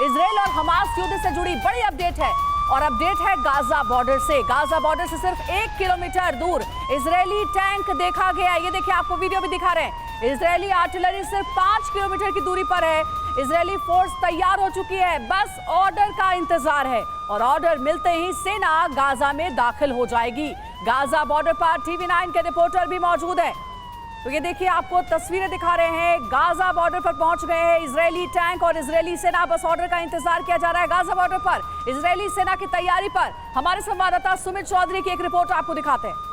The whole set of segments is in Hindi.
इजराइल और हमास युद्ध से जुड़ी बड़ी अपडेट है और अपडेट है गाजा बॉर्डर से। गाजा बॉर्डर से सिर्फ 1 किलोमीटर दूर इजरायली टैंक देखा गया। ये देखिए, आपको वीडियो भी दिखा रहे हैं। इजरायली आर्टिलरी सिर्फ 5 किलोमीटर की दूरी पर है। इजरायली फोर्स तैयार हो चुकी है, बस ऑर्डर का इंतजार है और ऑर्डर मिलते ही सेना गाजा में दाखिल हो जाएगी। गाजा बॉर्डर पर TV9 के रिपोर्टर भी मौजूद है। तो ये देखिए, आपको तस्वीरें दिखा रहे हैं। गाजा बॉर्डर पर पहुंच गए हैं इजरायली टैंक और इजरायली सेना। बस ऑर्डर का इंतजार किया जा रहा है। गाजा बॉर्डर पर इजरायली सेना की तैयारी पर हमारे संवाददाता सुमित चौधरी की एक रिपोर्ट आपको दिखाते हैं।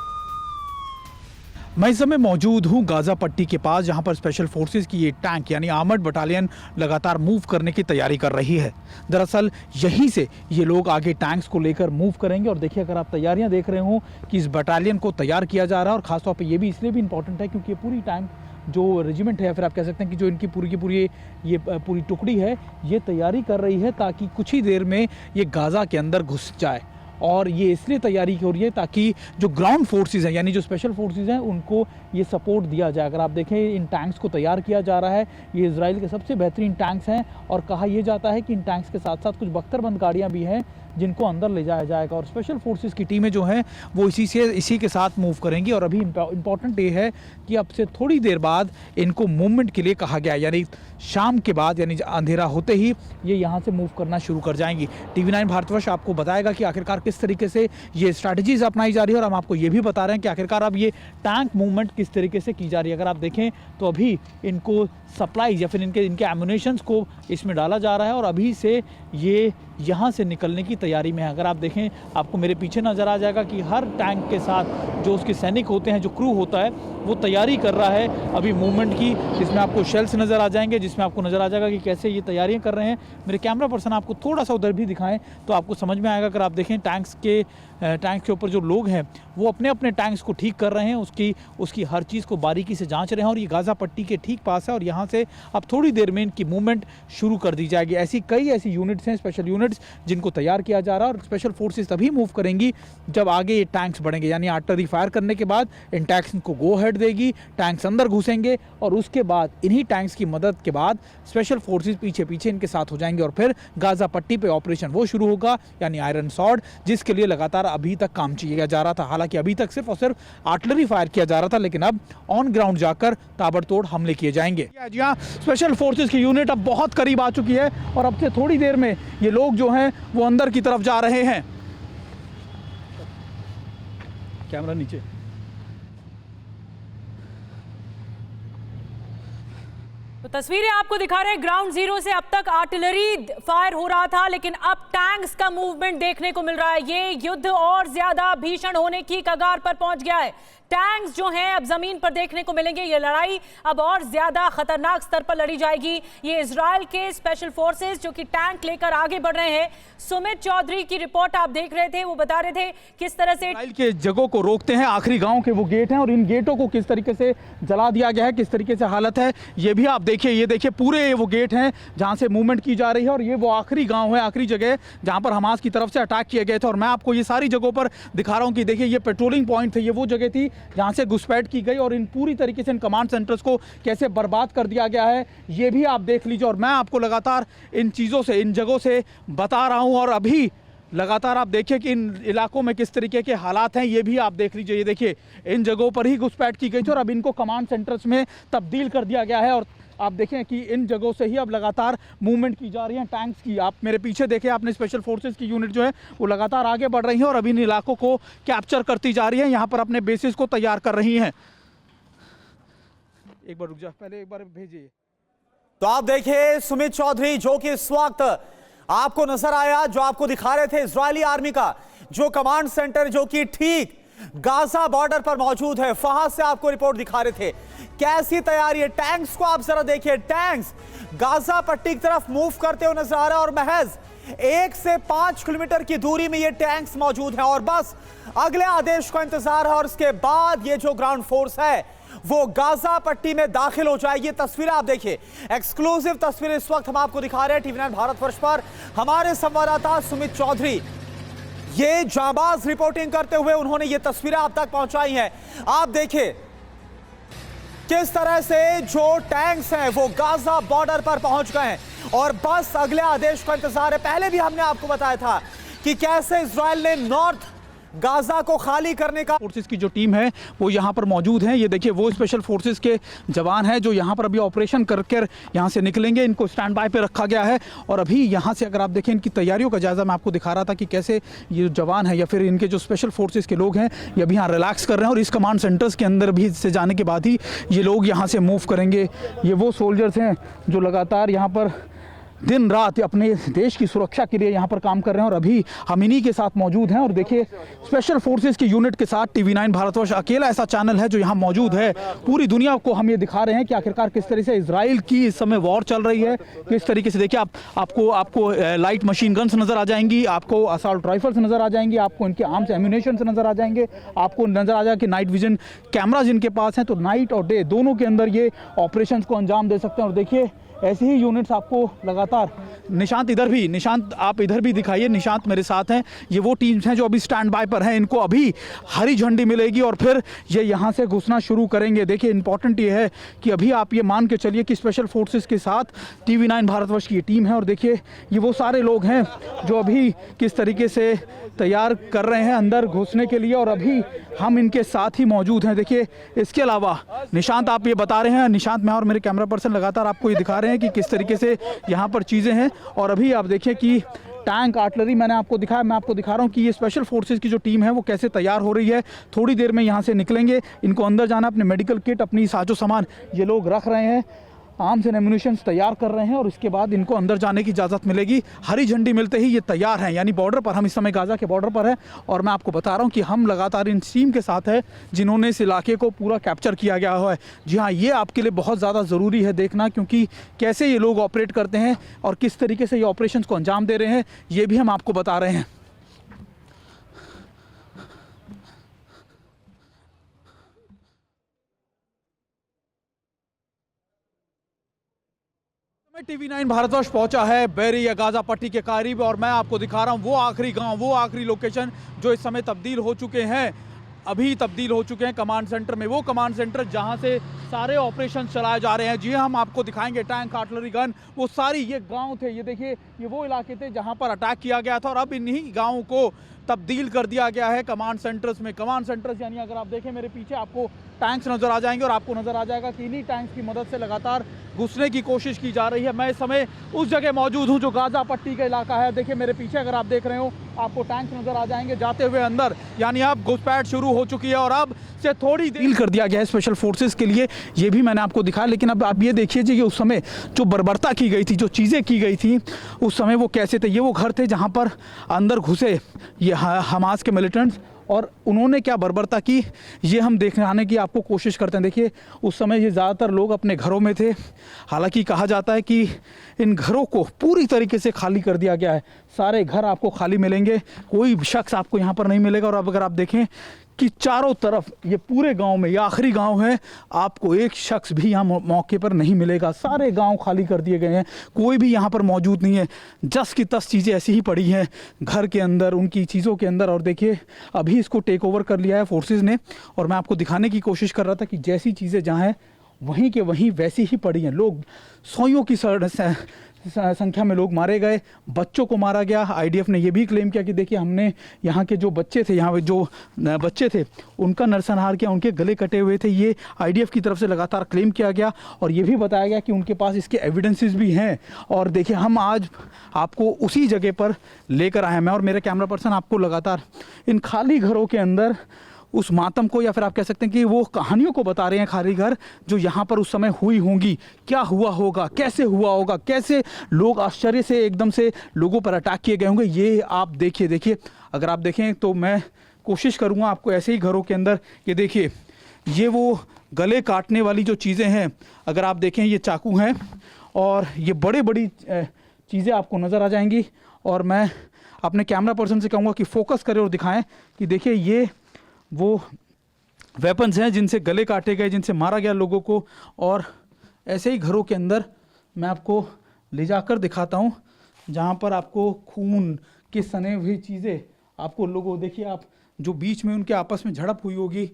मैं इस समय मौजूद हूं गाजा पट्टी के पास, जहां पर स्पेशल फोर्सेस की ये टैंक यानी आर्मर्ड बटालियन लगातार मूव करने की तैयारी कर रही है। दरअसल यहीं से ये लोग आगे टैंक्स को लेकर मूव करेंगे। और देखिए, अगर आप तैयारियां देख रहे हो कि इस बटालियन को तैयार किया जा रहा है, और खासतौर पर ये भी इसलिए भी इंपॉर्टेंट है क्योंकि ये पूरी टैंक जो रेजिमेंट है, या फिर आप कह सकते हैं कि जो इनकी पूरी की पूरी ये पूरी टुकड़ी है, ये तैयारी कर रही है ताकि कुछ ही देर में ये गाजा के अंदर घुस जाए। और ये इसलिए तैयारी हो रही है ताकि जो ग्राउंड फोर्सेस हैं, यानी जो स्पेशल फोर्सेस हैं, उनको ये सपोर्ट दिया जाए। अगर आप देखें, इन टैंक्स को तैयार किया जा रहा है। ये इजराइल के सबसे बेहतरीन टैंक्स हैं और कहा यह जाता है कि इन टैंक्स के साथ साथ कुछ बख्तरबंद गाड़ियाँ भी हैं जिनको अंदर ले जाया जाएगा। और स्पेशल फोर्सेस की टीमें जो हैं वो इसी के साथ मूव करेंगी। और अभी इम्पॉर्टेंट ये है कि अब से थोड़ी देर बाद इनको मूवमेंट के लिए कहा गया है, यानी शाम के बाद, यानी अंधेरा होते ही ये यहाँ से मूव करना शुरू कर जाएंगी। TV9 भारतवर्ष आपको बताएगा कि आखिरकार किस तरीके से ये स्ट्रैटेजीज अपनाई जा रही है, और हम आपको ये भी बता रहे हैं कि आखिरकार अब ये टैंक मूवमेंट किस तरीके से की जा रही है। अगर आप देखें तो अभी इनको सप्लाईज या फिर इनके एम्यूनेशंस को इसमें डाला जा रहा है और अभी से ये यहाँ से निकलने की तैयारी में है। अगर आप देखें, आपको मेरे पीछे नज़र आ जाएगा कि हर टैंक के साथ जो उसके सैनिक होते हैं, जो क्रू होता है, वो तैयारी कर रहा है अभी मूवमेंट की, जिसमें आपको शेल्स नज़र आ जाएंगे, जिसमें आपको नज़र आ जाएगा कि कैसे ये तैयारियां कर रहे हैं। मेरे कैमरा पर्सन आपको थोड़ा सा उधर भी दिखाएं तो आपको समझ में आएगा। अगर आप देखें, टैंक्स के ऊपर जो लोग हैं वो अपने अपने टैंक्स को ठीक कर रहे हैं, उसकी हर चीज़ को बारीकी से जांच रहे हैं। और ये गाजा पट्टी के ठीक पास है और यहाँ से अब थोड़ी देर में इनकी मूवमेंट शुरू कर दी जाएगी। कई ऐसी यूनिट्स हैं, स्पेशल यूनिट्स, जिनको तैयार किया जा रहा है। और स्पेशल फोर्सेस तभी मूव करेंगी जब आगे ये टैंक्स बढ़ेंगे, यानी आर्टिलरी फायर करने के बाद इन टैंक्स को गो हेड देगी, टैंक्स अंदर घुसेंगे और उसके बाद इन्हीं टैंक्स की मदद के बाद स्पेशल फोर्सेस पीछे पीछे इनके साथ हो जाएंगे और फिर गाजा पट्टी पे ऑपरेशन वो शुरू होगा, यानी आयरन सॉर्ड, जिसके लिए लगातार अभी तक काम किया जा रहा था। हालांकि अभी तक सिर्फ और सिर्फ आर्टिलरी फायर किया जा रहा था, लेकिन अब ऑन ग्राउंड जाकर ताबड़तोड़ हमले किए जाएंगे। जी हाँ, स्पेशल फोर्सेस की यूनिट अब बहुत करीब आ चुकी है और अब से थोड़ी देर में ये लोग जो हैं वो अंदर की तरफ जा रहे हैं। कैमरा नीचे। तो तस्वीरें आपको दिखा रहे हैं ग्राउंड जीरो से। अब तक आर्टिलरी फायर हो रहा था, लेकिन अब टैंक्स का मूवमेंट देखने को मिल रहा है। ये युद्ध और ज्यादा भीषण होने की कगार पर पहुंच गया है। टैंक्स जो हैं अब जमीन पर देखने को मिलेंगे। ये लड़ाई अब और ज्यादा खतरनाक स्तर पर लड़ी जाएगी। ये इजराइल के स्पेशल फोर्सेस जो कि टैंक लेकर आगे बढ़ रहे हैं। सुमित चौधरी की रिपोर्ट आप देख रहे थे, वो बता रहे थे किस तरह से इजराइल के जगहों को रोकते हैं। आखिरी गांव के वो गेट हैं और इन गेटों को किस तरीके से जला दिया गया है, किस तरीके से हालत है, ये भी आप देखिए। ये देखिए, पूरे वो गेट हैं जहां से मूवमेंट की जा रही है और ये वो आखिरी गांव है, आखिरी जगह जहां पर हमास की तरफ से अटैक किए गए थे। और मैं आपको ये सारी जगहों पर दिखा रहा हूं कि देखिए, ये पेट्रोलिंग पॉइंट थे, ये वो जगह थी जहां से घुसपैठ की गई और इन पूरी तरीके से इन कमांड सेंटर्स को कैसे बर्बाद कर दिया गया है, ये भी आप देख लीजिए। और मैं आपको लगातार इन चीज़ों से, इन जगहों से बता रहा हूं और अभी लगातार आप देखिए कि इन इलाकों में किस तरीके के हालात हैं, ये भी आप देख लीजिए। ये देखिए, इन जगहों पर ही घुसपैठ की गई थी और अब इनको कमांड सेंटर्स में तब्दील कर दिया गया है। और आप देखें कि इन जगहों से ही अब लगातार मूवमेंट की जा रही है टैंक्स की। आप मेरे पीछे देखें, आपने स्पेशल फोर्सेस की यूनिट जो है वो लगातार आगे बढ़ रही है और अभी इन इलाकों को कैप्चर करती जा रही है, यहाँ पर अपने बेसिस को तैयार कर रही हैं। एक बार रुक जा, पहले एक बार भेजिए। तो आप देखिए सुमित चौधरी, जो कि इस वक्त आपको नजर आया, जो आपको दिखा रहे थे इजरायली आर्मी का जो कमांड सेंटर जो कि ठीक गाजा बॉर्डर पर मौजूद है, वहां से आपको रिपोर्ट दिखा रहे थे कैसी तैयारी है। टैंक्स को आप जरा देखिए, टैंक्स गाजा पट्टी की तरफ मूव करते हुए नजर आ रहा है और महज 1 से 5 किलोमीटर की दूरी में ये टैंक्स मौजूद हैं और बस अगले आदेश का इंतजार है और इसके बाद ये जो ग्राउंड फोर्स है वो गाजा पट्टी में दाखिल हो जाएगी। तस्वीरें आप देखिए, एक्सक्लूसिव तस्वीरें इस वक्त हम आपको दिखा रहे हैं TV9 भारतवर्ष पर। हमारे संवाददाता सुमित चौधरी ये जाबाज रिपोर्टिंग करते हुए उन्होंने ये तस्वीरें आप तक पहुंचाई हैं। आप देखिए, किस तरह से जो टैंक्स हैं वो गाजा बॉर्डर पर पहुंच गए हैं और बस अगले आदेश का इंतजार है। पहले भी हमने आपको बताया था कि कैसे इजराइल ने नॉर्थ गाजा को खाली करने का फोर्सेस की जो टीम है वो यहाँ पर मौजूद है। ये देखिए वो स्पेशल फोर्सेस के जवान हैं जो यहाँ पर अभी ऑपरेशन कर यहाँ से निकलेंगे। इनको स्टैंड बाय पे रखा गया है और अभी यहाँ से अगर आप देखें इनकी तैयारियों का जायज़ा मैं आपको दिखा रहा था कि कैसे ये जवान है या फिर इनके जो स्पेशल फोर्सेस के लोग हैं ये अभी यहाँ रिलैक्स कर रहे हैं और इस कमांड सेंटर्स के अंदर भी से जाने के बाद ही ये लोग यहाँ से मूव करेंगे। ये वो सोल्जर्स हैं जो लगातार यहाँ पर दिन रात अपने देश की सुरक्षा के लिए यहाँ पर काम कर रहे हैं और अभी हम इन्हीं के साथ मौजूद हैं। और देखिए स्पेशल फोर्सेस की यूनिट के साथ TV9 भारतवर्ष अकेला ऐसा चैनल है जो यहाँ मौजूद है। पूरी दुनिया को हम ये दिखा रहे हैं कि आखिरकार किस तरह से इजराइल की इस समय वॉर चल रही है। किस तरीके से देखिए आपको लाइट मशीन गन्स नज़र आ जाएंगी, आपको असॉल्ट राइफल्स नज़र आ जाएंगी, आपको इनके आर्म्स एम्यूनेशन नज़र आ जाएंगे, आपको नज़र आ जाएगा कि नाइट विजन कैमराज इनके पास हैं। तो नाइट और डे दोनों के अंदर ये ऑपरेशन को अंजाम दे सकते हैं। और देखिए ऐसे ही यूनिट्स आपको लगातार निशांत आप इधर भी दिखाइए। निशांत मेरे साथ हैं। ये वो टीम्स हैं जो अभी स्टैंड बाय पर हैं। इनको अभी हरी झंडी मिलेगी और फिर ये यहाँ से घुसना शुरू करेंगे। देखिए इंपॉर्टेंट ये है कि अभी आप ये मान के चलिए कि स्पेशल फोर्सेस के साथ TV9 भारतवर्ष की ये टीम है और देखिए ये वो सारे लोग हैं जो अभी किस तरीके से तैयार कर रहे हैं अंदर घुसने के लिए और अभी हम इनके साथ ही मौजूद हैं। देखिए इसके अलावा निशांत आप ये बता रहे हैं, निशांत मैं और मेरे कैमरा पर्सन लगातार आपको ये दिखा रहे हैं कि किस तरीके से यहाँ पर चीज़ें हैं। और अभी आप देखिए कि टैंक आर्टिलरी मैंने आपको दिखाया, मैं आपको दिखा रहा हूँ कि ये स्पेशल फोर्सेस की जो टीम है वो कैसे तैयार हो रही है। थोड़ी देर में यहाँ से निकलेंगे, इनको अंदर जाना, अपने मेडिकल किट अपनी साजो सामान ये लोग रख रहे हैं, आर्म्स एंड एम्यूनिशन तैयार कर रहे हैं और इसके बाद इनको अंदर जाने की इजाज़त मिलेगी। हरी झंडी मिलते ही ये तैयार हैं। यानी बॉर्डर पर हम इस समय गाज़ा के बॉर्डर पर हैं और मैं आपको बता रहा हूँ कि हम लगातार इन टीम के साथ हैं जिन्होंने इस इलाके को पूरा कैप्चर किया गया है। जी हाँ, ये आपके लिए बहुत ज़्यादा ज़रूरी है देखना, क्योंकि कैसे ये लोग ऑपरेट करते हैं और किस तरीके से ये ऑपरेशन को अंजाम दे रहे हैं ये भी हम आपको बता रहे हैं। TV9 भारतवर्ष पहुंचा है बेरी या गाजा पट्टी के करीब और मैं आपको दिखा रहा हूं वो आखिरी गांव, वो आखिरी लोकेशन जो इस समय तब्दील हो चुके हैं, अभी तब्दील हो चुके हैं कमांड सेंटर में। वो कमांड सेंटर जहां से सारे ऑपरेशन चलाए जा रहे हैं। जी हम आपको दिखाएंगे टैंक, आर्टिलरी गन, वो सारी ये गांव थे। ये देखिए ये वो इलाके थे जहां पर अटैक किया गया था और अब इन्हीं गांवों को तब्दील कर दिया गया है कमांड सेंटर्स में। कमांड सेंटर्स यानी अगर आप देखें मेरे पीछे आपको टैंक्स नज़र आ जाएंगे और आपको नज़र आ जाएगा कि इन्हीं टैंक्स की मदद से लगातार घुसने की कोशिश की जा रही है। मैं इस समय उस जगह मौजूद हूं जो गाजा पट्टी का इलाका है। देखिए मेरे पीछे अगर आप देख रहे हो आपको टैंक्स नज़र आ जाएंगे जाते हुए अंदर, यानी अब घुसपैठ शुरू हो चुकी है और अब से थोड़ी देर कर दिया गया है स्पेशल फोर्सेस के लिए। ये भी मैंने आपको दिखाया, लेकिन अब आप ये देखिए कि उस समय जो बर्बरता की गई थी, जो चीज़ें की गई थी उस समय वो कैसे थे। ये वो घर थे जहाँ पर अंदर घुसे ये हमास के मिलिटेंट्स और उन्होंने क्या बर्बरता की ये हम देखने की आपको कोशिश करते हैं। देखिए उस समय ये ज़्यादातर लोग अपने घरों में थे। हालांकि कहा जाता है कि इन घरों को पूरी तरीके से खाली कर दिया गया है। सारे घर आपको खाली मिलेंगे, कोई शख्स आपको यहाँ पर नहीं मिलेगा। और अब अगर आप देखें कि चारों तरफ ये पूरे गांव में, ये आखिरी गांव है, आपको एक शख्स भी यहाँ मौके पर नहीं मिलेगा। सारे गांव खाली कर दिए गए हैं, कोई भी यहाँ पर मौजूद नहीं है। जस की तस चीज़ें ऐसी ही पड़ी हैं घर के अंदर, उनकी चीज़ों के अंदर। और देखिए अभी इसको टेक ओवर कर लिया है फोर्सेस ने और मैं आपको दिखाने की कोशिश कर रहा था कि जैसी चीज़ें जहाँ हैं वहीं के वहीं वैसी ही पड़ी हैं। लोग सौयों की संख्या में लोग मारे गए, बच्चों को मारा गया। IDF ने यह भी क्लेम किया कि देखिए हमने यहाँ के जो बच्चे थे, यहाँ जो बच्चे थे उनका नरसंहार किया, उनके गले कटे हुए थे। ये IDF की तरफ से लगातार क्लेम किया गया और ये भी बताया गया कि उनके पास इसके एविडेंसेस भी हैं। और देखिए हम आज आपको उसी जगह पर लेकर आए हैं। मैं और मेरे कैमरा पर्सन आपको लगातार इन खाली घरों के अंदर उस मातम को, या फिर आप कह सकते हैं कि वो कहानियों को बता रहे हैं खाली घर जो यहाँ पर उस समय हुई होंगी। क्या हुआ होगा, कैसे हुआ होगा, कैसे लोग आश्चर्य से एकदम से लोगों पर अटैक किए गए होंगे, ये आप देखिए। अगर आप देखें तो मैं कोशिश करूँगा आपको ऐसे ही घरों के अंदर, ये देखिए ये वो गले काटने वाली जो चीज़ें हैं, अगर आप देखें ये चाकू हैं और ये बड़ी चीज़ें आपको नज़र आ जाएंगी। और मैं अपने कैमरा पर्सन से कहूँगा कि फोकस करें और दिखाएं कि देखिए ये वो वेपन्स हैं जिनसे गले काटे गए, जिनसे मारा गया लोगों को। और ऐसे ही घरों के अंदर मैं आपको ले जाकर दिखाता हूँ जहाँ पर आपको खून की सने हुई चीज़ें आपको लोगों, देखिए आप जो बीच में उनके आपस में झड़प हुई होगी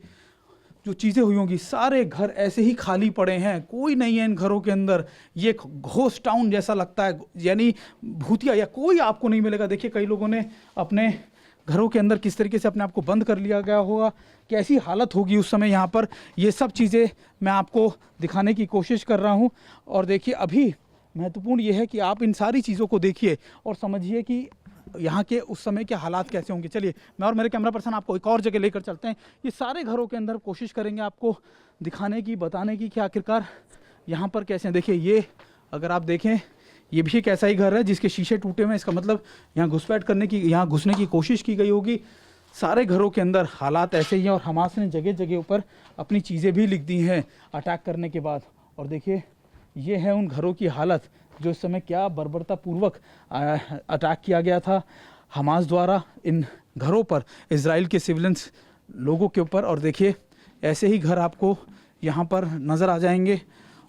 जो चीज़ें हुई होंगी, सारे घर ऐसे ही खाली पड़े हैं, कोई नहीं है इन घरों के अंदर। ये एक घोस्ट टाउन जैसा लगता है, यानी भूतिया या कोई आपको नहीं मिलेगा। देखिए कई लोगों ने अपने घरों के अंदर किस तरीके से अपने आप को बंद कर लिया गया होगा, कैसी हालत होगी उस समय यहाँ पर। ये सब चीज़ें मैं आपको दिखाने की कोशिश कर रहा हूँ। और देखिए अभी महत्वपूर्ण ये है कि आप इन सारी चीज़ों को देखिए और समझिए कि यहाँ के उस समय के हालात कैसे होंगे। चलिए मैं और मेरे कैमरा पर्सन आपको एक और जगह लेकर चलते हैं। ये सारे घरों के अंदर कोशिश करेंगे आपको दिखाने की, बताने की कि आखिरकार यहाँ पर कैसे हैं। देखिए ये अगर आप देखें, ये भी एक ऐसा ही घर है जिसके शीशे टूटे हुए हैं। इसका मतलब यहाँ घुसपैठ करने की, यहाँ घुसने की कोशिश की गई होगी। सारे घरों के अंदर हालात ऐसे ही हैं और हमास ने जगह जगह ऊपर अपनी चीज़ें भी लिख दी हैं अटैक करने के बाद। और देखिए ये है उन घरों की हालत जो इस समय क्या बर्बरतापूर्वक अटैक किया गया था हमास द्वारा इन घरों पर, इजराइल के सिविलियंस लोगों के ऊपर। और देखिए ऐसे ही घर आपको यहाँ पर नज़र आ जाएंगे।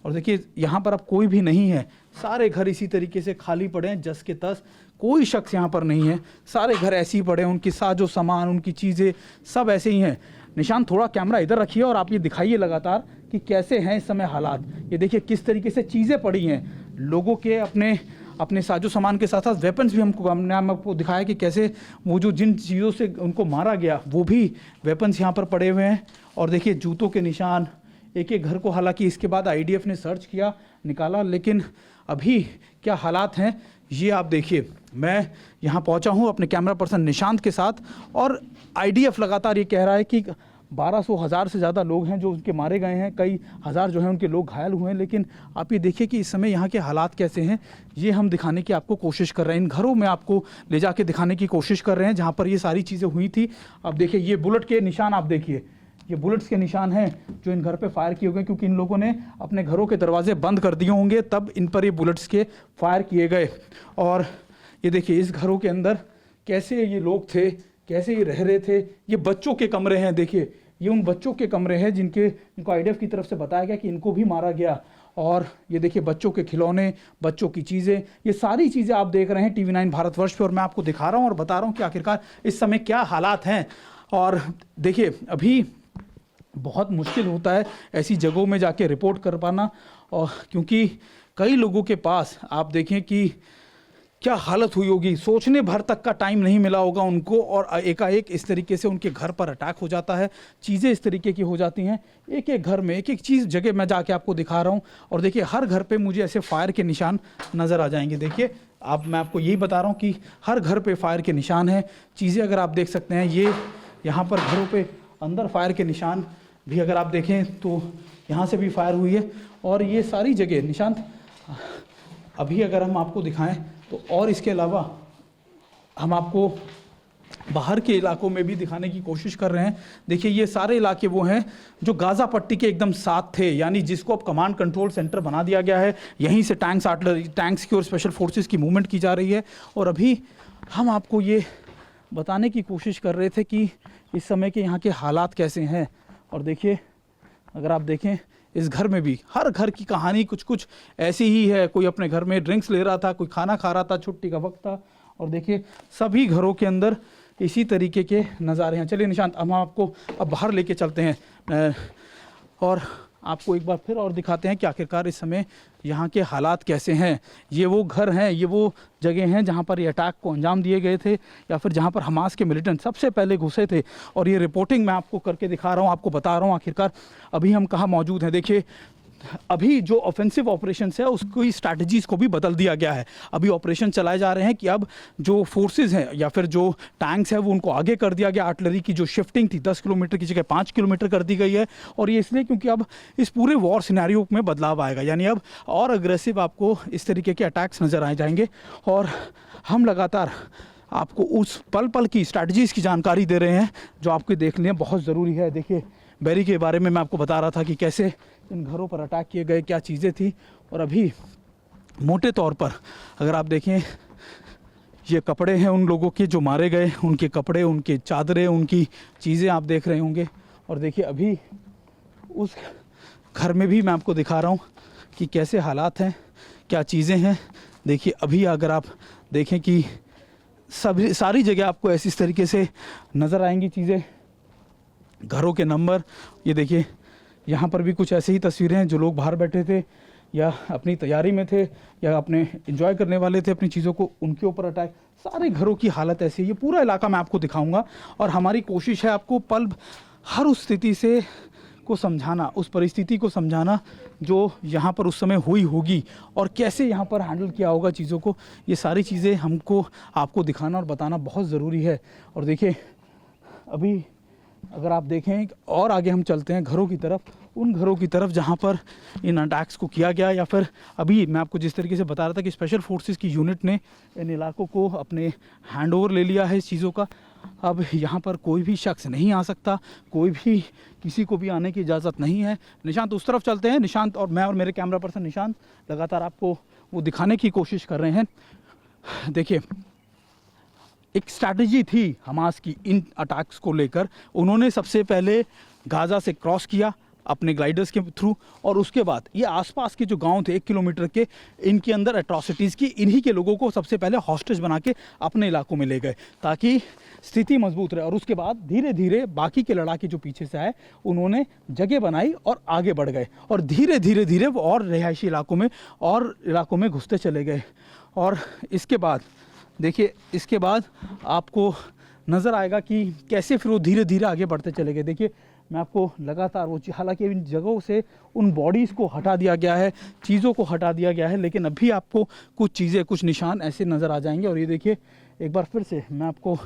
और देखिए यहाँ पर अब कोई भी नहीं है, सारे घर इसी तरीके से खाली पड़े हैं जस के तस, कोई शख्स यहाँ पर नहीं है। सारे घर ऐसे ही पड़े हैं, उनकी साजो सामान, उनकी चीज़ें सब ऐसे ही हैं। निशान थोड़ा कैमरा इधर रखिए और आप ये दिखाइए लगातार कि कैसे हैं इस समय हालात। ये देखिए किस तरीके से चीज़ें पड़ी हैं लोगों के, अपने साजो सामान के साथ साथ वेपन्स भी हमने आपको दिखाया कि कैसे वो जो जिन चीज़ों से उनको मारा गया वो भी वेपन्स यहाँ पर पड़े हुए हैं। और देखिए जूतों के निशान, एक एक घर को हालांकि इसके बाद आईडीएफ ने सर्च किया, निकाला, लेकिन अभी क्या हालात हैं ये आप देखिए। मैं यहाँ पहुँचा हूँ अपने कैमरा पर्सन निशांत के साथ और आईडीएफ लगातार ये कह रहा है कि 1200 से ज़्यादा लोग हैं जो उनके मारे गए हैं, कई हज़ार जो हैं उनके लोग घायल हुए हैं। लेकिन आप ये देखिए कि इस समय यहाँ के हालात कैसे हैं, ये हम दिखाने की आपको कोशिश कर रहे हैं। इन घरों में आपको ले जाके दिखाने की कोशिश कर रहे हैं जहाँ पर ये सारी चीज़ें हुई थी। अब देखिए ये बुलेट के निशान आप देखिए, ये बुलेट्स के निशान हैं जो इन घर पे फायर किए गए, क्योंकि इन लोगों ने अपने घरों के दरवाजे बंद कर दिए होंगे तब इन पर ये बुलेट्स के फायर किए गए। और ये देखिए इस घरों के अंदर कैसे ये लोग थे, कैसे ये रह रहे थे। ये बच्चों के कमरे हैं, देखिए ये उन बच्चों के कमरे हैं जिनको आईडीएफ की तरफ से बताया गया कि इनको भी मारा गया। और ये देखिए बच्चों के खिलौने, बच्चों की चीज़ें, ये सारी चीज़ें आप देख रहे हैं TV9 भारतवर्ष पे। और मैं आपको दिखा रहा हूँ और बता रहा हूँ कि आखिरकार इस समय क्या हालात हैं। और देखिए अभी बहुत मुश्किल होता है ऐसी जगहों में जाके रिपोर्ट कर पाना, और क्योंकि कई लोगों के पास आप देखें कि क्या हालत हुई होगी, सोचने भर तक का टाइम नहीं मिला होगा उनको, और एकाएक इस तरीके से उनके घर पर अटैक हो जाता है, चीज़ें इस तरीके की हो जाती हैं। एक एक घर में एक एक चीज़ जगह मैं जाके आपको दिखा रहा हूँ। और देखिए हर घर पे मुझे ऐसे फायर के निशान नज़र आ जाएंगे। देखिए मैं आपको यही बता रहा हूँ कि हर घर पे फायर के निशान हैं। चीज़ें अगर आप देख सकते हैं, ये यहाँ पर घरों पे अंदर फायर के निशान भी अगर आप देखें तो यहाँ से भी फायर हुई है। और ये सारी जगह निशांत अभी अगर हम आपको दिखाएं तो, और इसके अलावा हम आपको बाहर के इलाकों में भी दिखाने की कोशिश कर रहे हैं। देखिए ये सारे इलाके वो हैं जो गाज़ा पट्टी के एकदम साथ थे, यानी जिसको अब कमांड कंट्रोल सेंटर बना दिया गया है। यहीं से टैंक्स की और स्पेशल फोर्सेस की मूवमेंट की जा रही है। और अभी हम आपको ये बताने की कोशिश कर रहे थे कि इस समय के यहाँ के हालात कैसे हैं। और देखिए अगर आप देखें इस घर में भी हर घर की कहानी कुछ कुछ ऐसी ही है। कोई अपने घर में ड्रिंक्स ले रहा था, कोई खाना खा रहा था, छुट्टी का वक्त था। और देखिए सभी घरों के अंदर इसी तरीके के नज़ारे हैं। चलिए निशांत हम आपको अब बाहर लेके चलते हैं और आपको एक बार फिर और दिखाते हैं कि आखिरकार इस समय यहाँ के हालात कैसे हैं। ये वो घर हैं, ये वो जगह हैं जहाँ पर ये अटैक को अंजाम दिए गए थे, या फिर जहाँ पर हमास के मिलिटेंट सबसे पहले घुसे थे। और ये रिपोर्टिंग मैं आपको करके दिखा रहा हूँ, आपको बता रहा हूँ आखिरकार अभी हम कहाँ मौजूद हैं। देखिए अभी जो ऑफेंसिव ऑपरेशंस है उसकी स्ट्रैटेजीज़ को भी बदल दिया गया है। अभी ऑपरेशन चलाए जा रहे हैं कि अब जो फोर्सेस हैं या फिर जो टैंक्स है वो उनको आगे कर दिया गया। आर्टिलरी की जो शिफ्टिंग थी 10 किलोमीटर की जगह 5 किलोमीटर कर दी गई है। और ये इसलिए क्योंकि अब इस पूरे वॉर सिनेरियो में बदलाव आएगा, यानी अब और अग्रेसिव आपको इस तरीके के अटैक्स नज़र आ जाएंगे। और हम लगातार आपको उस पल पल की स्ट्रैटेजीज़ की जानकारी दे रहे हैं जो आपको देख लें बहुत ज़रूरी है। देखिए बेरी के बारे में मैं आपको बता रहा था कि कैसे इन घरों पर अटैक किए गए, क्या चीज़ें थी। और अभी मोटे तौर पर अगर आप देखें ये कपड़े हैं उन लोगों के जो मारे गए, उनके कपड़े, उनके चादरें, उनकी चीज़ें आप देख रहे होंगे। और देखिए अभी उस घर में भी मैं आपको दिखा रहा हूँ कि कैसे हालात हैं, क्या चीज़ें हैं। देखिए अभी अगर आप देखें कि सारी जगह आपको ऐसी इस तरीके से नज़र आएंगी चीज़ें। घरों के नंबर, ये देखिए यहाँ पर भी कुछ ऐसे ही तस्वीरें हैं, जो लोग बाहर बैठे थे या अपनी तैयारी में थे या अपने एंजॉय करने वाले थे अपनी चीज़ों को, उनके ऊपर अटैक। सारे घरों की हालत ऐसी है। ये पूरा इलाका मैं आपको दिखाऊंगा और हमारी कोशिश है आपको पल हर उस स्थिति से को समझाना, उस परिस्थिति को समझाना जो यहाँ पर उस समय हुई होगी और कैसे यहाँ पर हैंडल किया होगा चीज़ों को। ये सारी चीज़ें हमको आपको दिखाना और बताना बहुत ज़रूरी है। और देखिए अभी अगर आप देखें और आगे हम चलते हैं घरों की तरफ, उन घरों की तरफ जहाँ पर इन अटैक्स को किया गया, या फिर अभी मैं आपको जिस तरीके से बता रहा था कि स्पेशल फोर्सेस की यूनिट ने इन इलाकों को अपने हैंडओवर ले लिया है इस चीज़ों का। अब यहाँ पर कोई भी शख्स नहीं आ सकता, कोई भी किसी को भी आने की इजाज़त नहीं है। निशांत उस तरफ चलते हैं। निशांत और मैं और मेरे कैमरा पर्सन निशांत लगातार आपको वो दिखाने की कोशिश कर रहे हैं। देखिए एक स्ट्रैटेजी थी हमास की इन अटैक्स को लेकर। उन्होंने सबसे पहले गाज़ा से क्रॉस किया अपने ग्लाइडर्स के थ्रू, और उसके बाद ये आसपास के जो गांव थे 1 किलोमीटर के, इनके अंदर एट्रॉसिटीज़ की, इन्हीं के लोगों को सबसे पहले हॉस्टेज बना के अपने इलाकों में ले गए ताकि स्थिति मजबूत रहे। और उसके बाद धीरे धीरे बाकी के लड़ाके जो पीछे से आए उन्होंने जगह बनाई और आगे बढ़ गए, और धीरे धीरे धीरे वो और रिहायशी इलाकों में घुसते चले गए। और इसके बाद देखिए, इसके बाद आपको नज़र आएगा कि कैसे फिर वो धीरे धीरे आगे बढ़ते चले गए। देखिए मैं आपको लगातार वो, हालांकि इन जगहों से उन बॉडीज़ को हटा दिया गया है, चीज़ों को हटा दिया गया है, लेकिन अभी आपको कुछ चीज़ें, कुछ निशान ऐसे नज़र आ जाएंगे। और ये देखिए एक बार फिर से मैं आपको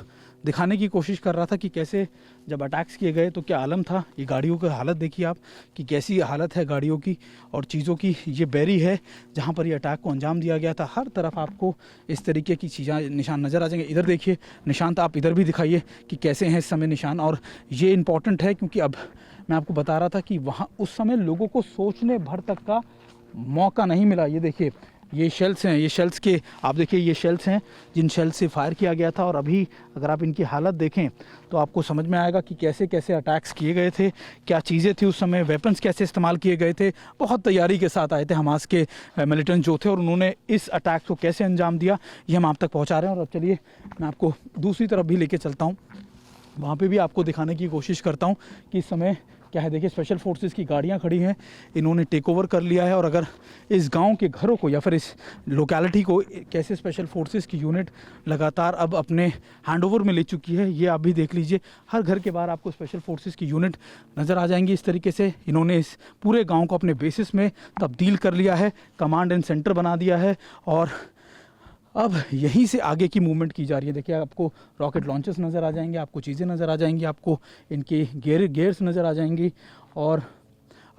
दिखाने की कोशिश कर रहा था कि कैसे जब अटैक्स किए गए तो क्या आलम था। ये गाड़ियों की हालत देखिए आप कि कैसी हालत है गाड़ियों की और चीज़ों की। ये बैरी है जहाँ पर ये अटैक को अंजाम दिया गया था। हर तरफ आपको इस तरीके की चीज़ें, निशान नज़र आ जाएंगे। इधर देखिए निशांत, आप इधर भी दिखाइए कि कैसे हैं इस समय निशान। और ये इम्पॉर्टेंट है क्योंकि अब मैं आपको बता रहा था कि वहाँ उस समय लोगों को सोचने भर तक का मौका नहीं मिला। ये देखिए ये शेल्स हैं, ये शेल्स के आप देखिए, ये शेल्स हैं जिन शेल्स से फायर किया गया था। और अभी अगर आप इनकी हालत देखें तो आपको समझ में आएगा कि कैसे कैसे अटैक्स किए गए थे, क्या चीज़ें थी उस समय, वेपन्स कैसे इस्तेमाल किए गए थे। बहुत तैयारी के साथ आए थे हमास के मिलिटेंट जो थे, और उन्होंने इस अटैक को कैसे अंजाम दिया ये हम आप तक पहुँचा रहे हैं। और अब चलिए मैं आपको दूसरी तरफ भी लेके चलता हूँ, वहाँ पे भी आपको दिखाने की कोशिश करता हूँ कि इस समय क्या है। देखिए स्पेशल फोर्सेस की गाड़ियाँ खड़ी हैं, इन्होंने टेक ओवर कर लिया है। और अगर इस गांव के घरों को या फिर इस लोकेलिटी को कैसे स्पेशल फोर्सेस की यूनिट लगातार अब अपने हैंडओवर में ले चुकी है, ये आप भी देख लीजिए। हर घर के बाहर आपको स्पेशल फोर्सेस की यूनिट नज़र आ जाएंगी। इस तरीके से इन्होंने इस पूरे गाँव को अपने बेसिस में तब्दील कर लिया है, कमांड एंड सेंटर बना दिया है, और अब यहीं से आगे की मूवमेंट की जा रही है। देखिए आपको रॉकेट लॉन्चर्स नज़र आ जाएंगे, आपको चीज़ें नज़र आ जाएंगी, आपको इनके गेयर्स नज़र आ जाएंगी। और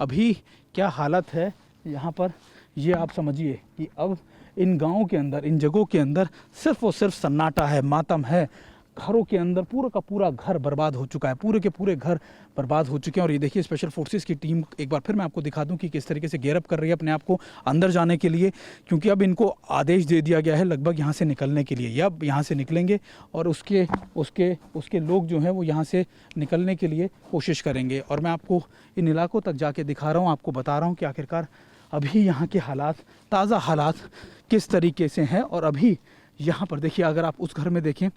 अभी क्या हालत है यहाँ पर ये आप समझिए कि अब इन गाँव के अंदर, इन जगहों के अंदर सिर्फ और सिर्फ सन्नाटा है, मातम है। घरों के अंदर पूरा का पूरा घर बर्बाद हो चुका है, पूरे के पूरे घर बर्बाद हो चुके हैं। और ये देखिए स्पेशल फोर्सेस की टीम, एक बार फिर मैं आपको दिखा दूं कि किस तरीके से गेयर अप कर रही है अपने आप को अंदर जाने के लिए, क्योंकि अब इनको आदेश दे दिया गया है लगभग यहाँ से निकलने के लिए। या अब यहाँ से निकलेंगे और उसके लोग जो हैं वो यहाँ से निकलने के लिए कोशिश करेंगे। और मैं आपको इन इलाकों तक जाके दिखा रहा हूँ, आपको बता रहा हूँ कि आखिरकार अभी यहाँ के हालात, ताज़ा हालात किस तरीके से हैं। और अभी यहाँ पर देखिए, अगर आप उस घर में देखें,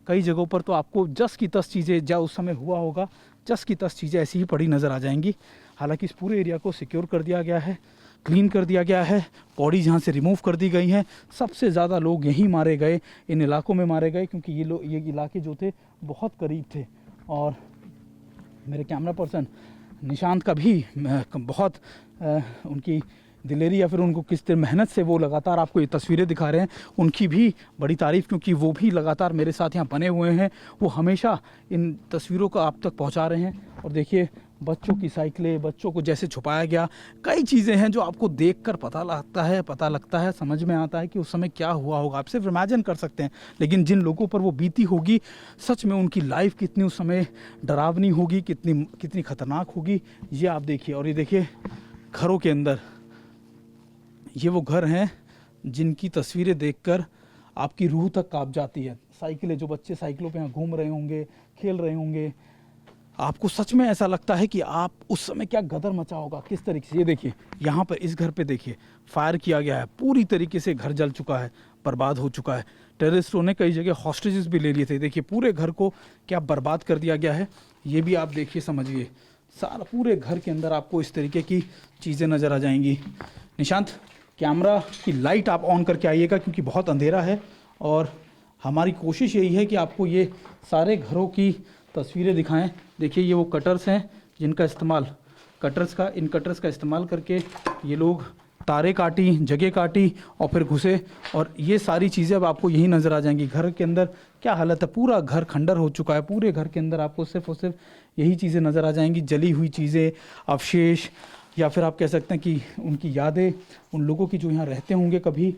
कई जगहों पर तो आपको जस की तस चीज़ें, जहाँ उस समय हुआ होगा जस की तस चीज़ें ऐसी ही पड़ी नज़र आ जाएंगी। हालांकि इस पूरे एरिया को सिक्योर कर दिया गया है, क्लीन कर दिया गया है, बॉडीज़ यहाँ से रिमूव कर दी गई हैं। सबसे ज़्यादा लोग यहीं मारे गए, इन इलाकों में मारे गए, क्योंकि ये इलाके जो थे बहुत करीब थे। और मेरे कैमरा पर्सन निशांत का भी बहुत उनकी दिलेरी या फिर उनको किस तरह मेहनत से वो लगातार आपको ये तस्वीरें दिखा रहे हैं, उनकी भी बड़ी तारीफ़, क्योंकि वो भी लगातार मेरे साथ यहाँ बने हुए हैं। वो हमेशा इन तस्वीरों को आप तक पहुँचा रहे हैं। और देखिए बच्चों की साइकिलें, बच्चों को जैसे छुपाया गया, कई चीज़ें हैं जो आपको देखकर पता लगता है, समझ में आता है कि उस समय क्या हुआ होगा। आप सिर्फ इमेजिन कर सकते हैं, लेकिन जिन लोगों पर वो बीती होगी, सच में उनकी लाइफ कितनी उस समय डरावनी होगी, कितनी खतरनाक होगी, ये आप देखिए। और ये देखिए घरों के अंदर, ये वो घर हैं जिनकी तस्वीरें देखकर आपकी रूह तक कांप जाती है। साइकिलें, जो बच्चे साइकिलों पे यहाँ घूम रहे होंगे, खेल रहे होंगे, आपको सच में ऐसा लगता है कि आप उस समय क्या गदर मचा होगा, किस तरीके से। ये देखिए यहाँ पर इस घर पे देखिए फायर किया गया है, पूरी तरीके से घर जल चुका है, बर्बाद हो चुका है। टेररिस्टों ने कई जगह हॉस्टेजेस भी ले लिए थे। देखिए पूरे घर को क्या बर्बाद कर दिया गया है, ये भी आप देखिए, समझिए। सारा पूरे घर के अंदर आपको इस तरीके की चीज़ें नज़र आ जाएंगी। निशांत, कैमरा की लाइट आप ऑन करके आइएगा क्योंकि बहुत अंधेरा है और हमारी कोशिश यही है कि आपको ये सारे घरों की तस्वीरें दिखाएं। देखिए ये वो कटर्स हैं जिनका इस्तेमाल, इन कटर्स का इस्तेमाल करके ये लोग तारे काटी, जगह काटी और फिर घुसे, और ये सारी चीज़ें अब आपको यही नज़र आ जाएंगी। घर के अंदर क्या हालत है, पूरा घर खंडर हो चुका है। पूरे घर के अंदर आपको सिर्फ और सिर्फ यही चीज़ें नज़र आ जाएंगी, जली हुई चीज़ें, अवशेष, या फिर आप कह सकते हैं कि उनकी यादें, उन लोगों की जो यहाँ रहते होंगे कभी,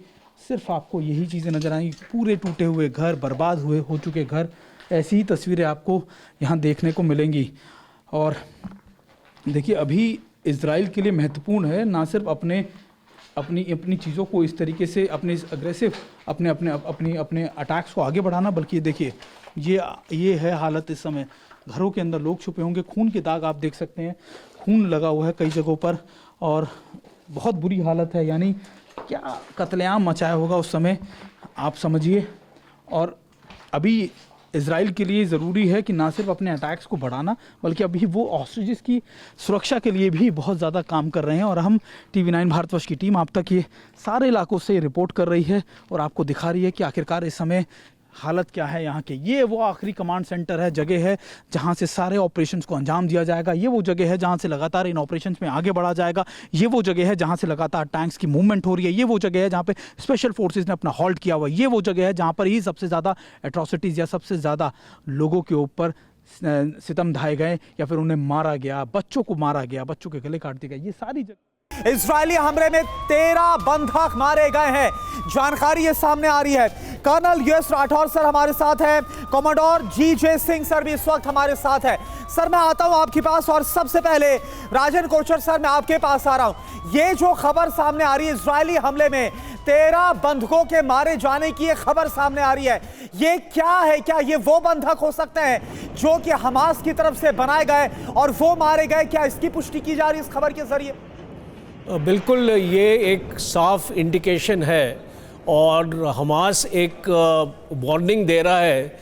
सिर्फ आपको यही चीज़ें नज़र आएंगी। पूरे टूटे हुए घर, बर्बाद हो चुके घर, ऐसी ही तस्वीरें आपको यहाँ देखने को मिलेंगी। और देखिए अभी इजराइल के लिए महत्वपूर्ण है ना सिर्फ अपनी चीज़ों को इस तरीके से अपने अग्रेसिव अपने अटैक्स को आगे बढ़ाना, बल्कि देखिए ये है हालत इस समय। घरों के अंदर लोग छुपे होंगे, खून के दाग आप देख सकते हैं, खून लगा हुआ है कई जगहों पर और बहुत बुरी हालत है। यानी क्या कत्लेआम मचाया होगा उस समय, आप समझिए। और अभी इजराइल के लिए ज़रूरी है कि ना सिर्फ अपने अटैक्स को बढ़ाना, बल्कि अभी वो हॉस्टेजेस की सुरक्षा के लिए भी बहुत ज़्यादा काम कर रहे हैं। और हम TV9 भारतवर्ष की टीम आप तक ये सारे इलाकों से रिपोर्ट कर रही है और आपको दिखा रही है कि आखिरकार इस समय हालत क्या है यहाँ के। ये वो आखिरी कमांड सेंटर है, जगह है जहाँ से सारे ऑपरेशंस को अंजाम दिया जाएगा। ये वो जगह है जहाँ से लगातार इन ऑपरेशंस में आगे बढ़ा जाएगा। ये वो जगह है जहाँ से लगातार टैंक्स की मूवमेंट हो रही है। ये वो जगह है जहाँ पे स्पेशल फोर्सेस ने अपना हॉल्ट किया हुआ है। ये वो जगह है जहाँ पर ही सबसे ज़्यादा एट्रॉसिटीज़ या सबसे ज़्यादा लोगों के ऊपर सितम ढाए गए या फिर उन्हें मारा गया, बच्चों को मारा गया, बच्चों के गले काट दिए गए। ये सारी जगह इजरायली हमले में 13 बंधक मारे गए हैं, जानकारी ये सामने आ रही है। कर्नल US राठौर सर हमारे साथ है, कमांडर GJ सिंह सर भी इस वक्त हमारे साथ है। सर मैं आता हूं आपके पास और सबसे पहले राजन कोचर सर मैं आपके पास आ रहा हूं। ये जो खबर सामने आ रही है, इजरायली हमले में 13 बंधकों के मारे जाने की ये खबर सामने आ रही है, ये क्या है? क्या ये वो बंधक हो सकते हैं जो कि हमास की तरफ से बनाए गए और वो मारे गए? क्या इसकी पुष्टि की जा रही है इस खबर के जरिए? बिल्कुल, ये एक साफ इंडिकेशन है और हमास एक वार्निंग दे रहा है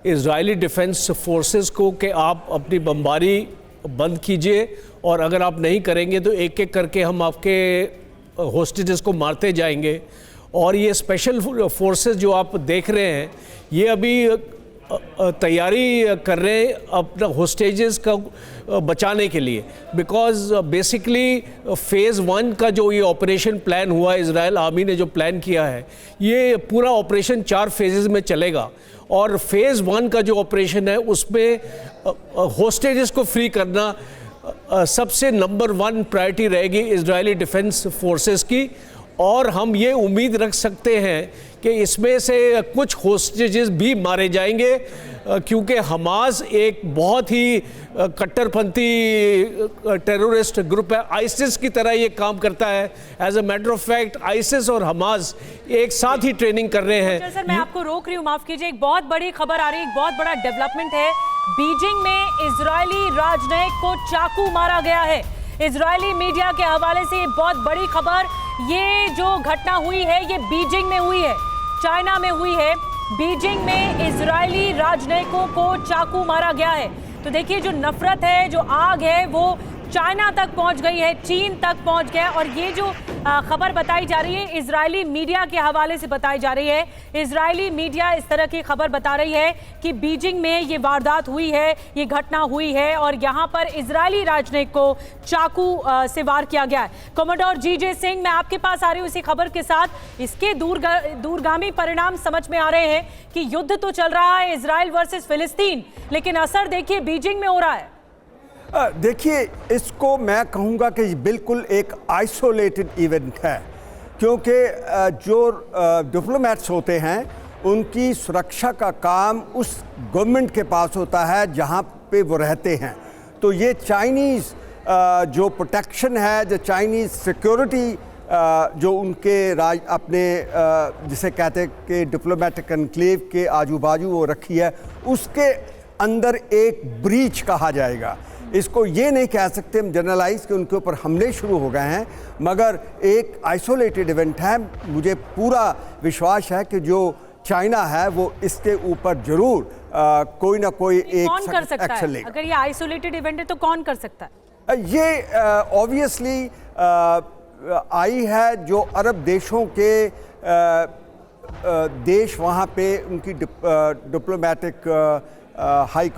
इजरायली डिफेंस फोर्सेस को कि आप अपनी बमबारी बंद कीजिए और अगर आप नहीं करेंगे तो एक एक करके हम आपके होस्टेजेस को मारते जाएंगे। और ये स्पेशल फोर्सेस जो आप देख रहे हैं, ये अभी तैयारी कर रहे हैं अपना होस्टेजेस का बचाने के लिए, बिकॉज बेसिकली फ़ेज़ 1 का जो ये ऑपरेशन प्लान हुआ, इजराइल आर्मी ने जो प्लान किया है, ये पूरा ऑपरेशन 4 फेजेस में चलेगा। और फ़ेज़ 1 का जो ऑपरेशन है उसमें होस्टेजेस को फ्री करना सबसे नंबर 1 प्रायोरिटी रहेगी इजरायली डिफेंस फोर्सेस की। और हम ये उम्मीद रख सकते हैं कि इसमें से कुछ होस्टेजेस भी मारे जाएंगे, क्योंकि हमास एक बहुत ही कट्टरपंथी टेररिस्ट ग्रुप है, आईसिस की तरह ये काम करता है। As a matter of fact ISIS और हमास एक साथ ही ट्रेनिंग कर रहे हैं। सर मैं आपको रोक रही हूँ, माफ कीजिए, एक बहुत बड़ी खबर आ रही है, एक बहुत बड़ा डेवलपमेंट है। बीजिंग में इजरायली राजनयिक को चाकू मारा गया है। इजरायली मीडिया के हवाले से ये बहुत बड़ी खबर, ये जो घटना हुई है ये बीजिंग में हुई है, चाइना में हुई है। बीजिंग में इजरायली राजनयिकों को चाकू मारा गया है। तो देखिए जो नफरत है, जो आग है, वो चाइना तक पहुंच गई है, चीन तक पहुंच गया। और ये जो खबर बताई जा रही है इजरायली मीडिया के हवाले से बताई जा रही है। इजरायली मीडिया इस तरह की खबर बता रही है कि बीजिंग में ये वारदात हुई है, ये घटना हुई है और यहाँ पर इजरायली राजनयिक को चाकू से वार किया गया है। कमांडर GJ सिंह, मैं आपके पास आ रही हूँ इसी खबर के साथ। इसके दूरगामी परिणाम समझ में आ रहे हैं कि युद्ध तो चल रहा है इजराइल वर्सेस फिलिस्तीन, लेकिन असर देखिए बीजिंग में हो रहा है। देखिए, इसको मैं कहूँगा कि बिल्कुल एक आइसोलेटेड इवेंट है, क्योंकि जो डिप्लोमेट्स होते हैं उनकी सुरक्षा का काम उस गवर्नमेंट के पास होता है जहाँ पे वो रहते हैं। तो ये चाइनीज़ जो प्रोटेक्शन है, जो चाइनीज़ सिक्योरिटी जो उनके अपने जिसे कहते हैं कि डिप्लोमेटिक एनक्लेव के आजू बाजू वो रखी है, उसके अंदर एक ब्रीच कहा जाएगा। इसको ये नहीं कह सकते हम जनरलाइज कि उनके ऊपर हमले शुरू हो गए हैं, मगर एक आइसोलेटेड इवेंट है। मुझे पूरा विश्वास है कि जो चाइना है वो इसके ऊपर जरूर कोई ना कोई एक कौन कर सकता एक्शन है? लेगा। अगर ये आइसोलेटेड इवेंट है तो कौन कर सकता है? ये ऑब्वियसली आई है जो अरब देशों के देश वहाँ पे उनकी डिप्लोमेटिक हाई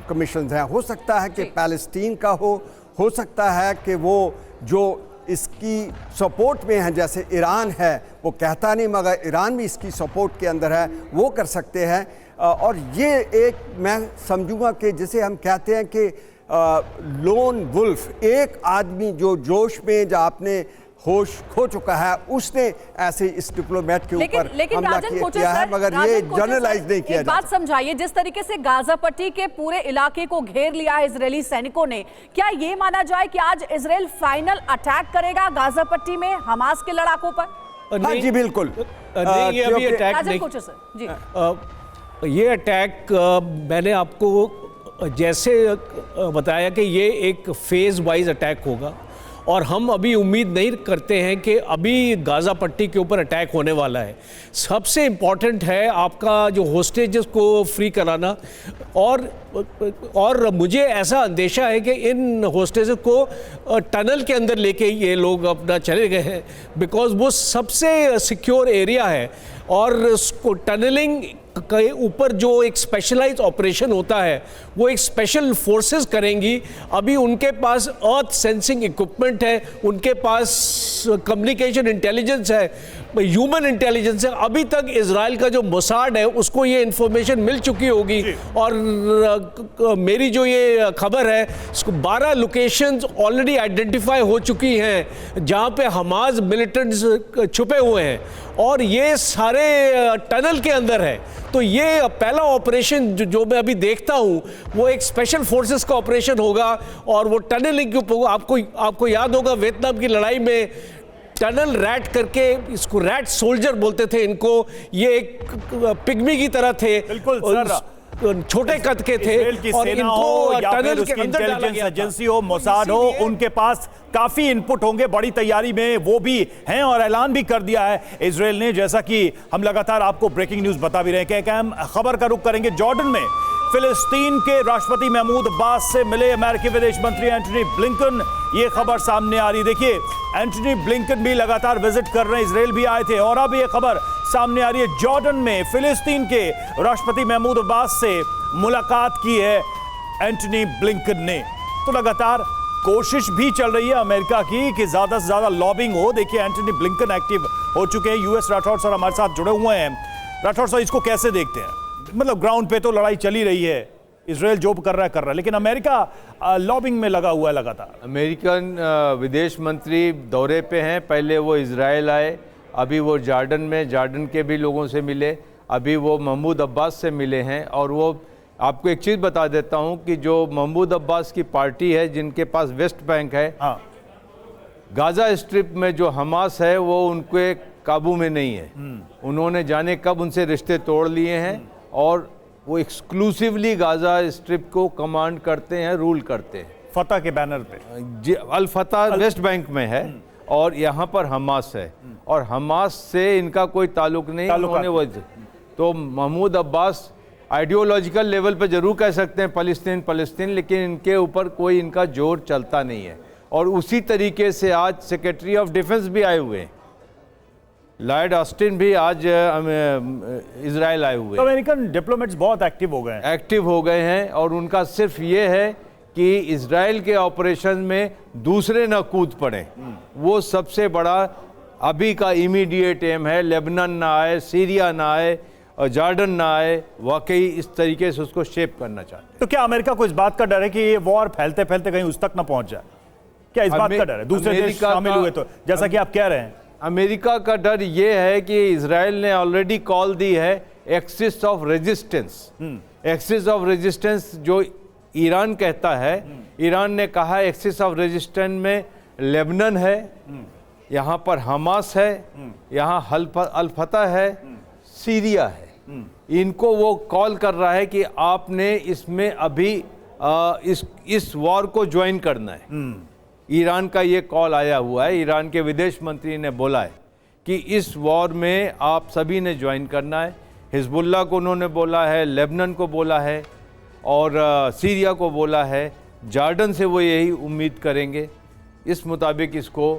कमीशन हैं। हो सकता है कि पैलेस्टीन का हो सकता है कि वो जो इसकी सपोर्ट में है, जैसे ईरान है, वो कहता नहीं मगर ईरान भी इसकी सपोर्ट के अंदर है, वो कर सकते हैं। और ये एक मैं समझूंगा कि जिसे हम कहते हैं कि लोन वुल्फ, एक आदमी जो जोश में जो आपने होश खो चुका है, उसने ऐसे इस डिप्लोमेट के ऊपर हमला किया है, मगर ये जनरलाइज नहीं किया जाता। बात समझाइए, जिस तरीके से गाजा पट्टी के पूरे इलाके को घेर लिया है इजरायली सैनिकों ने, क्या ये माना जाए कि आज इजराइल फाइनल अटैक करेगा गाजा पट्टी में हमास के लड़ाकों पर? हाँ जी बिल्कुल। नहीं, ये अभी अटैक नहीं। जी, ये अटैक मैंने आपको जैसे बताया कि ये एक फेज वाइज अटैक होगा, और हम अभी उम्मीद नहीं करते हैं कि अभी गाज़ा पट्टी के ऊपर अटैक होने वाला है। सबसे इम्पॉर्टेंट है आपका जो होस्टेजेस को फ्री कराना, और मुझे ऐसा अंदेशा है कि इन होस्टेजेस को टनल के अंदर लेके ये लोग अपना चले गए हैं, बिकॉज वो सबसे सिक्योर एरिया है, और उसको टनलिंग के ऊपर जो एक स्पेशलाइज ऑपरेशन होता है वो एक स्पेशल फोर्सेस करेंगी। अभी उनके पास अर्थ सेंसिंग इक्विपमेंट है, उनके पास कम्युनिकेशन इंटेलिजेंस है, ह्यूमन इंटेलिजेंस है। अभी तक इजराइल का जो मोसाड है उसको ये इंफॉर्मेशन मिल चुकी होगी, और मेरी जो ये खबर है, 12 लोकेशंस ऑलरेडी आइडेंटिफाई हो चुकी हैं जहां पे हमास मिलिटेंट्स छुपे हुए हैं, और ये सारे टनल के अंदर है। तो ये पहला ऑपरेशन जो मैं अभी देखता हूं वो एक स्पेशल फोर्सेस का ऑपरेशन होगा, और वो टनलिंग के ऊपर आपको याद होगा वियतनाम की लड़ाई में टनल रैट करके, इसको रैट सोल्जर बोलते थे इनको, ये एक पिग्मी की तरह थे, बिल्कुल सर, छोटे कद के थे, और इनको या टनल उसकी के अंदर डाला इंटेलिजेंस गया एजेंसी हो, मोसाद हो, उनके पास काफी इनपुट होंगे, बड़ी तैयारी में वो भी हैं, और ऐलान भी कर दिया है इजराइल ने। जैसा कि हम लगातार आपको ब्रेकिंग न्यूज बता भी रहे हैं कि हम खबर का रुख करेंगे जॉर्डन में। फिलिस्तीन के राष्ट्रपति महमूद अब्बास से मिले अमेरिकी विदेश मंत्री एंटनी ब्लिंकन, ये खबर सामने आ रही। देखिए, एंटनी ब्लिंकन भी लगातार विजिट कर रहे हैं, इजराइल भी आए थे, और अब ये खबर सामने आ रही है जॉर्डन में फिलिस्तीन के राष्ट्रपति महमूद अब्बास से मुलाकात की है एंटनी ब्लिंकन ने। तो लगातार कोशिश भी चल रही है अमेरिका की कि ज्यादा से ज्यादा लॉबिंग हो। देखिए, एंटनी ब्लिंकन एक्टिव हो चुके हैं। यूएस राठौड़ सर हमारे साथ जुड़े हुए हैं। राठौड़ सर, इसको कैसे देखते हैं? मतलब ग्राउंड पे तो लड़ाई चली रही है, इजराइल जो कर रहा है, लेकिन अमेरिका लॉबिंग में लगा हुआ है लगातार। अमेरिकन विदेश मंत्री दौरे पे हैं, पहले वो इजराइल आए, अभी वो जॉर्डन के भी लोगों से मिले, अभी वो महमूद अब्बास से मिले हैं। और वो आपको एक चीज़ बता देता हूं कि जो महमूद अब्बास की पार्टी है, जिनके पास वेस्ट बैंक है, हाँ, गाज़ा स्ट्रिप में जो हमास है वो उनके काबू में नहीं है। उन्होंने जाने कब उनसे रिश्ते तोड़ लिए हैं, और वो एक्सक्लूसिवली गाज़ा स्ट्रिप को कमांड करते हैं, रूल करते हैं, फतह के बैनर पे। अल फतह वेस्ट बैंक में है, और यहाँ पर हमास है, और हमास से इनका कोई ताल्लुक नहीं। उन्होंने वो तो महमूद अब्बास आइडियोलॉजिकल लेवल पे जरूर कह सकते हैं फ़लस्तीन, लेकिन इनके ऊपर कोई इनका जोर चलता नहीं है। और उसी तरीके से आज सेक्रेटरी ऑफ डिफेंस भी आए हुए हैं, लॉयड ऑस्टिन भी आज इजराइल आए हुए। तो अमेरिकन डिप्लोमेट्स बहुत एक्टिव हो गए हैं, और उनका सिर्फ ये है कि इजराइल के ऑपरेशन में दूसरे न कूद पड़े। वो सबसे बड़ा अभी का इमीडिएट एम है, लेबनान ना आए, सीरिया ना आए, और जॉर्डन ना आए। वाकई इस तरीके से उसको शेप करना चाहते हैं। तो क्या अमेरिका को इस बात का डर है कि ये वॉर फैलते फैलते कहीं उस तक ना पहुंच जाए? क्या इस बात का डर है? दूसरे देश शामिल हुए तो, जैसा कि आप कह रहे हैं। अमेरिका का डर ये है कि इजराइल ने ऑलरेडी कॉल दी है axis of resistance. Axis of resistance जो ईरान कहता है, ईरान ने कहा एक्सिस ऑफ रेजिस्टेंस में लेबनान है, यहाँ पर हमास है, यहाँ अल फतह है, सीरिया है। इनको वो कॉल कर रहा है कि आपने इसमें अभी इस वॉर को ज्वाइन करना है। ईरान का ये कॉल आया हुआ है, ईरान के विदेश मंत्री ने बोला है कि इस वॉर में आप सभी ने ज्वाइन करना है। हिजबुल्लाह को उन्होंने बोला है, लेबनान को बोला है और सीरिया को बोला है, जॉर्डन से वो यही उम्मीद करेंगे। इस मुताबिक इसको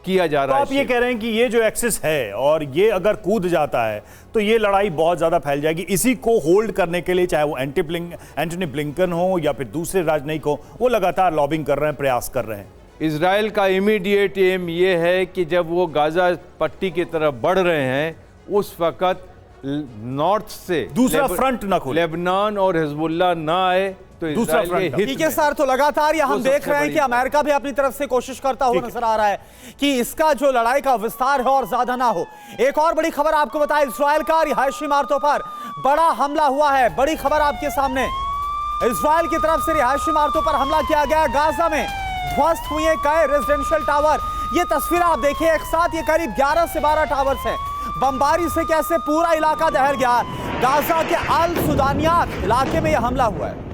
किया जा रहा है। आप ये कह रहे हैं कि ये जो एक्सिस है और ये अगर कूद जाता है तो ये लड़ाई बहुत ज्यादा फैल जाएगी। इसी को होल्ड करने के लिए चाहे वो एंटनी ब्लिंकन हो या फिर दूसरे राजनयिक हो, वो लगातार लॉबिंग कर रहे हैं, प्रयास कर रहे हैं। इजराइल का इमीडिएट एम ये है कि जब वो गाजा पट्टी की तरफ बढ़ रहे हैं उस वक्त नॉर्थ से दूसरा फ्रंट ना खोले, लेबनान और हिजबुल्लाह ना आए तो दूसरा फ्रंट। ठीक है सर, तो लगातार ये हम देख रहे हैं कि अमेरिका भी अपनी तरफ से कोशिश करता हुआ नजर आ रहा है कि इसका जो लड़ाई का विस्तार है और ज्यादा ना हो। एक और बड़ी खबर आपको बताएं, इजराइल का रिहायशी इमारतों पर बड़ा हमला हुआ है। बड़ी खबर आपके सामने, इजराइल की तरफ से रिहायशी इमारतों पर हमला किया गया। गाजा में ध्वस्त हुए कई रेजिडेंशियल टावर। ये तस्वीर आप देखिए, एक साथ ये करीब 11 से 12 टावर्स हैं। बमबारी से कैसे पूरा इलाका दहल गया। गाजा के अल सुदानियात इलाके में यह हमला हुआ है।